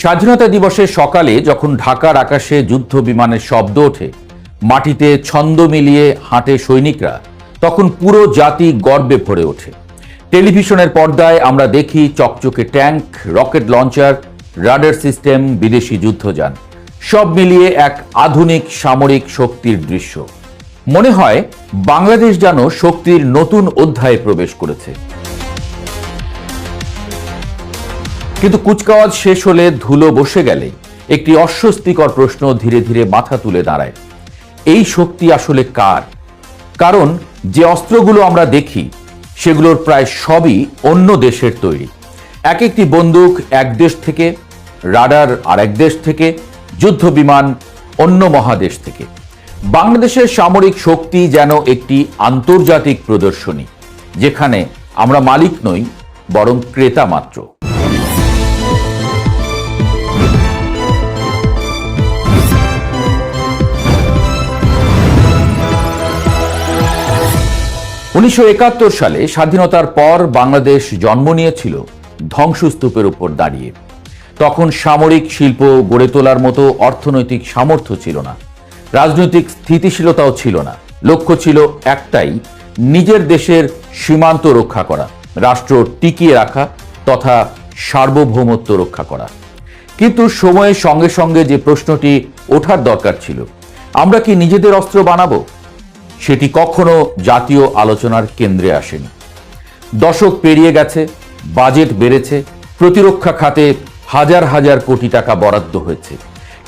স্বাধীনতা দিবসের সকালে যখন ঢাকার আকাশে যুদ্ধ বিমানের শব্দ ওঠে, মাটিতে ছন্দ মিলিয়ে হাঁটে সৈনিকরা, তখন পুরো জাতি গর্বে ভরে ওঠে। টেলিভিশনের পর্দায় আমরা দেখি চকচকে tank, rocket launcher, radar system, বিদেশি যুদ্ধযান, সব মিলিয়ে এক আধুনিক সামরিক শক্তির দৃশ্য। মনে হয় বাংলাদেশ যেন শক্তির নতুন অধ্যায়ে প্রবেশ করেছে। কিন্তু কুচকাওয়াজ শেষ হলে, ধুলো বসে গেলে একটি অস্বস্তিকর প্রশ্ন ধীরে ধীরে মাথা তুলে দাঁড়ায়। এই শক্তি আসলে কার? কারণ যে অস্ত্রগুলো আমরা দেখি সেগুলোর প্রায় সবই অন্য দেশের তৈরি। এক একটি বন্দুক এক দেশ থেকে, রাডার আর এক দেশ থেকে, যুদ্ধ বিমান অন্য মহাদেশ থেকে। বাংলাদেশের সামরিক শক্তি যেন একটি আন্তর্জাতিক প্রদর্শনী, যেখানে আমরা মালিক নই, বরং ক্রেতা মাত্র। উনিশশো ৭১ সালে স্বাধীনতার পর বাংলাদেশ জন্ম নিয়েছিল ধ্বংসস্তূপের উপর দাঁড়িয়ে। তখন সামরিক শিল্প গড়ে তোলার মতো অর্থনৈতিক সামর্থ্য ছিল না, রাজনৈতিক স্থিতিশীলতাও ছিল না। লক্ষ্য ছিল একটাই, নিজের দেশের সীমান্ত রক্ষা করা, রাষ্ট্র টিকিয়ে রাখা তথা সার্বভৌমত্ব রক্ষা করা। কিন্তু সময়ের সঙ্গে সঙ্গে যে প্রশ্নটি ওঠার দরকার ছিল, আমরা কি নিজেদের অস্ত্র বানাবো, সেটি কখনো জাতীয় আলোচনার কেন্দ্রে আসেনি। দশক পেরিয়ে গেছে, বাজেট বেড়েছে, প্রতিরক্ষা খাতে হাজার হাজার কোটি টাকা বরাদ্দ হয়েছে,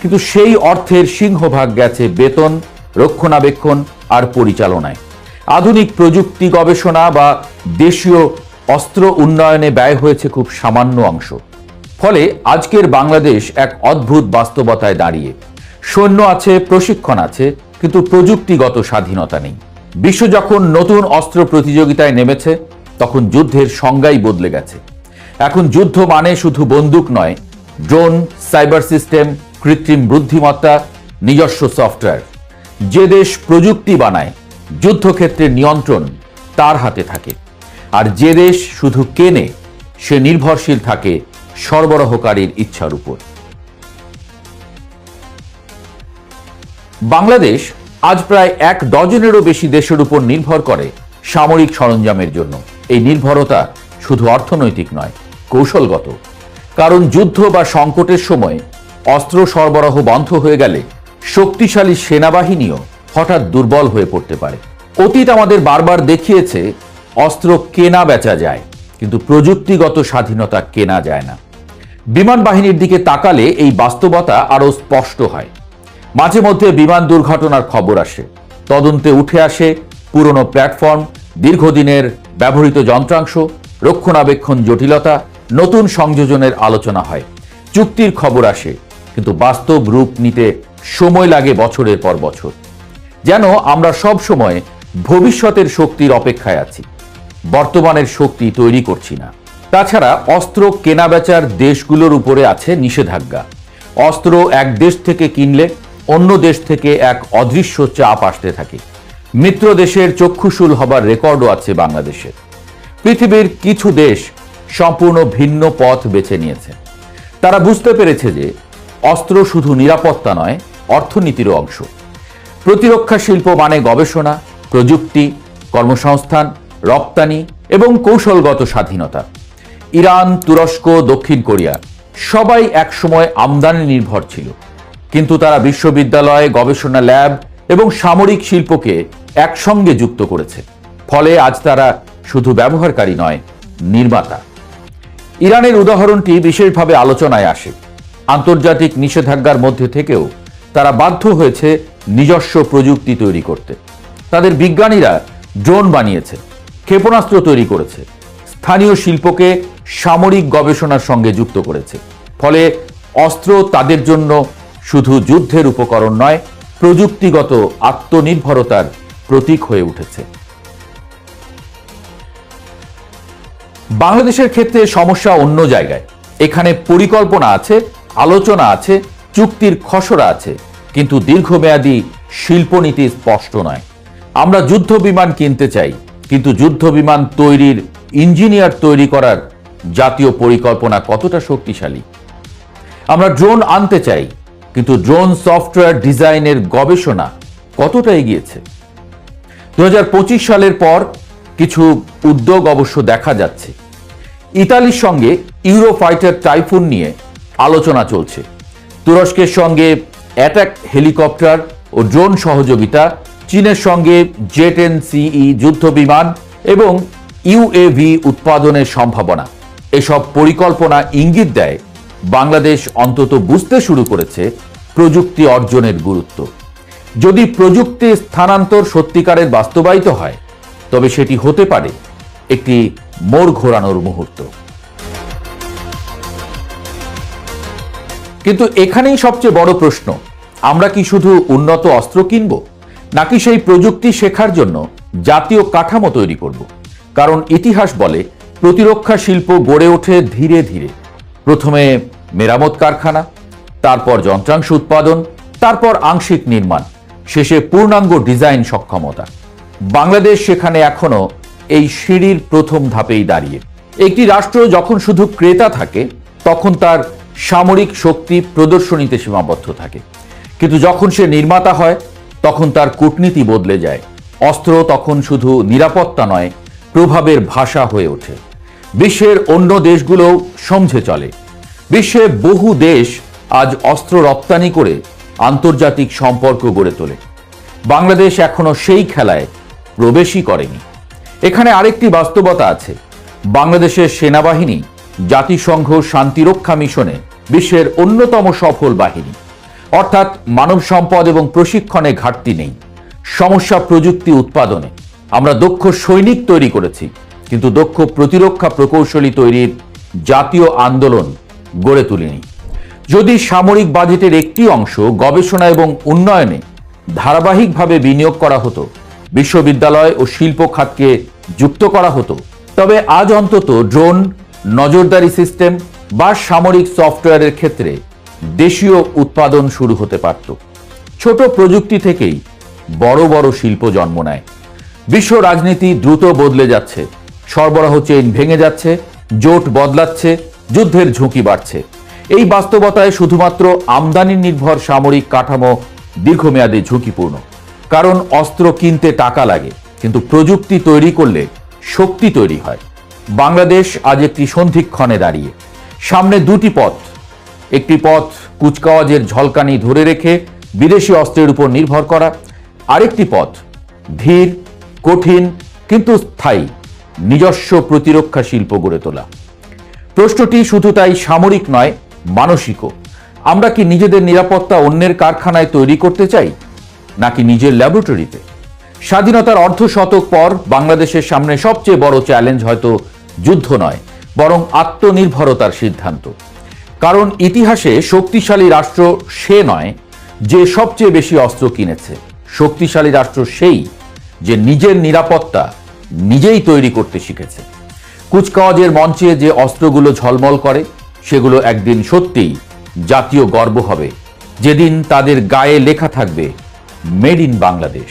কিন্তু সেই অর্থের সিংহভাগ গেছে বেতন, রক্ষণাবেক্ষণ আর পরিচালনায়। আধুনিক প্রযুক্তি গবেষণা বা দেশীয় অস্ত্র উন্নয়নে ব্যয় হয়েছে খুব সামান্য অংশ। ফলে আজকের বাংলাদেশ এক অদ্ভুত বাস্তবতায় দাঁড়িয়ে। সৈন্য আছে, প্রশিক্ষণ আছে, কিন্তু প্রযুক্তিগত স্বাধীনতা নেই। বিশ্ব যখন নতুন অস্ত্র প্রতিযোগিতায় নেমেছে, তখন যুদ্ধের সংজ্ঞাই বদলে গেছে। এখন যুদ্ধ মানে শুধু বন্দুক নয়, ড্রোন, সাইবার সিস্টেম, কৃত্রিম বুদ্ধিমত্তা, নিজস্ব সফটওয়্যার। যে দেশ প্রযুক্তি বানায়, যুদ্ধক্ষেত্রের নিয়ন্ত্রণ তার হাতে থাকে। আর যে দেশ শুধু কেনে, সে নির্ভরশীল থাকে সরবরাহকারীর ইচ্ছার উপর। বাংলাদেশ আজ প্রায় ১ ডজনেরও বেশি দেশের উপর নির্ভর করে সামরিক সরঞ্জামের জন্য। এই নির্ভরতা শুধু অর্থনৈতিক নয়, কৌশলগত। কারণ যুদ্ধ বা সংকটের সময় অস্ত্র সরবরাহ বন্ধ হয়ে গেলে শক্তিশালী সেনাবাহিনীও হঠাৎ দুর্বল হয়ে পড়তে পারে। অতীত আমাদের বারবার দেখিয়েছে অস্ত্র কেনা বেচা যায়, কিন্তু প্রযুক্তিগত স্বাধীনতা কেনা যায় না। বিমান বাহিনীর দিকে তাকালে এই বাস্তবতা আরও স্পষ্ট হয়। মাঝে মধ্যে বিমান দুর্ঘটনার খবর আসে, তদন্তে উঠে আসে পুরনো প্ল্যাটফর্ম, দীর্ঘদিনের ব্যবহৃত যন্ত্রাংশ, রক্ষণাবেক্ষণ জটিলতা, নতুন সংযোজনের আলোচনা হয়, চুক্তির খবর আসে, কিন্তু বাস্তব রূপ নিতে সময় লাগে বছরের পর বছর। যেন আমরা সব সময় ভবিষ্যতের শক্তির অপেক্ষায় আছি, বর্তমানের শক্তি তৈরি করছি না। তাছাড়া অস্ত্র কেনাবেচার দেশগুলোর উপরে আছে নিষেধাজ্ঞা। অস্ত্র এক দেশ থেকে কিনলে অন্য দেশ থেকে এক অদৃশ্য চাপ আসতে থাকে। মিত্র দেশের চক্ষুশূল হবার রেকর্ডও আছে বাংলাদেশের। পৃথিবীর কিছু দেশ সম্পূর্ণ ভিন্ন পথ বেছে নিয়েছে। তারা বুঝতে পেরেছে যে অস্ত্র শুধু নিরাপত্তা নয়, অর্থনীতিরও অংশ। প্রতিরক্ষা শিল্প মানে গবেষণা, প্রযুক্তি, কর্মসংস্থান, রপ্তানি এবং কৌশলগত স্বাধীনতা। ইরান, তুরস্ক, দক্ষিণ কোরিয়া সবাই একসময় আমদানি নির্ভর ছিল, কিন্তু তারা বিশ্ববিদ্যালয়, গবেষণা ল্যাব এবং সামরিক শিল্পকে একসঙ্গে যুক্ত করেছে। ফলে আজ তারা শুধু ব্যবহারকারী নয়, নির্মাতা। ইরানের উদাহরণটি বিশেষভাবে আলোচনায় আসে। আন্তর্জাতিক নিষেধাজ্ঞার মধ্যে থেকেও তারা বাধ্য হয়েছে নিজস্ব প্রযুক্তি তৈরি করতে। তাদের বিজ্ঞানীরা ড্রোন বানিয়েছে, ক্ষেপণাস্ত্র তৈরি করেছে, স্থানীয় শিল্পকে সামরিক গবেষণার সঙ্গে যুক্ত করেছে। ফলে অস্ত্র তাদের জন্য শুধু যুদ্ধের উপকরণ নয়, প্রযুক্তিগত আত্মনির্ভরতার প্রতীক হয়ে উঠেছে। বাংলাদেশের ক্ষেত্রে সমস্যা অন্য জায়গায়। এখানে পরিকল্পনা আছে, আলোচনা আছে, চুক্তির খসড়া আছে, কিন্তু দীর্ঘমেয়াদী শিল্পনীতি স্পষ্ট নয়। আমরা যুদ্ধ বিমান কিনতে চাই, কিন্তু যুদ্ধ বিমান তৈরির ইঞ্জিনিয়ার তৈরি করার জাতীয় পরিকল্পনা কতটা শক্তিশালী? আমরা ড্রোন আনতে চাই, কিন্তু ড্রোন সফটওয়্যার ডিজাইনের গবেষণা কতটা এগিয়েছে? 2025 সালের পর কিছু উদ্যোগ অবশ্য দেখা যাচ্ছে। ইতালির সঙ্গে ইউরোফাইটার টাইফুন নিয়ে আলোচনা চলছে। তুরস্কের সঙ্গে অ্যাটাক হেলিকপ্টার ও ড্রোন সহযোগিতা, চীনের সঙ্গে জেট-10CE যুদ্ধ বিমান এবং ইউএভি উৎপাদনের সম্ভাবনা, এসব পরিকল্পনা ইঙ্গিত দেয় বাংলাদেশ অন্তত বুঝতে শুরু করেছে প্রযুক্তি অর্জনের গুরুত্ব। যদি প্রযুক্তি স্থানান্তর সত্যিকারের বাস্তবায়িত হয়, তবে সেটি হতে পারে একটি মোড় ঘোরানোর মুহূর্ত। কিন্তু এখানেই সবচেয়ে বড় প্রশ্ন, আমরা কি শুধু উন্নত অস্ত্র কিনব, নাকি সেই প্রযুক্তি শেখার জন্য জাতীয় কাঠামো তৈরি করব? কারণ ইতিহাস বলে প্রতিরক্ষা শিল্প গড়ে ওঠে ধীরে ধীরে। প্রথমে মেরামত কারখানা, তারপর যন্ত্রাংশ উৎপাদন, তারপর আংশিক নির্মাণ, শেষে পূর্ণাঙ্গ ডিজাইন সক্ষমতা। বাংলাদেশ সেখানে এখনো এই সিঁড়ির প্রথম ধাপেই দাঁড়িয়ে। একটি রাষ্ট্র যখন শুধু ক্রেতা থাকে, তখন তার সামরিক শক্তি প্রদর্শনীতে সীমাবদ্ধ থাকে। কিন্তু যখন সে নির্মাতা হয়, তখন তার কূটনীতি বদলে যায়। অস্ত্র তখন শুধু নিরাপত্তা নয়, প্রভাবের ভাষা হয়ে ওঠে। বিশ্বের অন্য দেশগুলোও সমঝে চলে। বিশ্বে বহু দেশ আজ অস্ত্র রপ্তানি করে আন্তর্জাতিক সম্পর্ক গড়ে তোলে। বাংলাদেশ এখনো সেই খেলায় প্রবেশই করেনি। এখানে আরেকটি বাস্তবতা আছে। বাংলাদেশের সেনাবাহিনী জাতিসংঘ শান্তিরক্ষা মিশনে বিশ্বের অন্যতম সফল বাহিনী। অর্থাৎ মানব সম্পদ এবং প্রশিক্ষণে ঘাটতি নেই। সমস্যা প্রযুক্তি উৎপাদনে। আমরা দক্ষ সৈনিক তৈরি করেছি, কিন্তু দক্ষ প্রতিরক্ষা প্রকৌশলী তৈরির জাতীয় আন্দোলন গড়ে তুলিনি। যদি সামরিক বাজেটের একটি অংশ গবেষণা এবং উন্নয়নে ধারাবাহিকভাবে বিনিয়োগ করা হতো, বিশ্ববিদ্যালয় ও শিল্প খাতকে যুক্ত করা হতো, তবে আজ অন্তত ড্রোন, নজরদারি সিস্টেম বা সামরিক সফটওয়্যারের ক্ষেত্রে দেশীয় উৎপাদন শুরু হতে পারত। ছোট প্রযুক্তি থেকেই বড় বড় শিল্প জন্ম নেয়। বিশ্ব রাজনীতি দ্রুত বদলে যাচ্ছে, সরবরাহ চেইন ভেঙে যাচ্ছে, জোট বদলাচ্ছে, যুদ্ধের ঝুঁকি বাড়ছে। এই বাস্তবতায় শুধুমাত্র আমদানি নির্ভর সামরিক কাঠামো দীর্ঘমেয়াদে ঝুঁকিপূর্ণ। কারণ অস্ত্র কিনতে টাকা লাগে, কিন্তু প্রযুক্তি তৈরি করলে শক্তি তৈরি হয়। বাংলাদেশ আজ একটি সন্ধিক্ষণে দাঁড়িয়ে। সামনে দুটি পথ। একটি পথ কুচকাওয়াজের ঝলকানি ধরে রেখে বিদেশি অস্ত্রের উপর নির্ভর করা, আরেকটি পথ ধীর, কঠিন কিন্তু স্থায়ী নিজস্ব প্রতিরক্ষা শিল্প গড়ে তোলা। প্রশ্নটি শুধু তাই সামরিক নয়, মানসিকও। আমরা কি নিজেদের নিরাপত্তা অন্যের কারখানায় তৈরি করতে চাই, নাকি নিজের ল্যাবরেটরিতে? স্বাধীনতার অর্ধ শতক পর বাংলাদেশের সামনে সবচেয়ে বড় চ্যালেঞ্জ হয়তো যুদ্ধ নয়, বরং আত্মনির্ভরতার সিদ্ধান্ত। কারণ ইতিহাসে শক্তিশালী রাষ্ট্র সে নয় যে সবচেয়ে বেশি অস্ত্র কিনেছে। শক্তিশালী রাষ্ট্র সেই যে নিজের নিরাপত্তা নিজেই তৈরি করতে শিখেছে। কুচকাওয়াজের মঞ্চে যে অস্ত্রগুলো ঝলমল করে, সেগুলো একদিন সত্যিই জাতীয় গর্ব হবে, যেদিন তাদের গায়ে লেখা থাকবে মেড ইন বাংলাদেশ।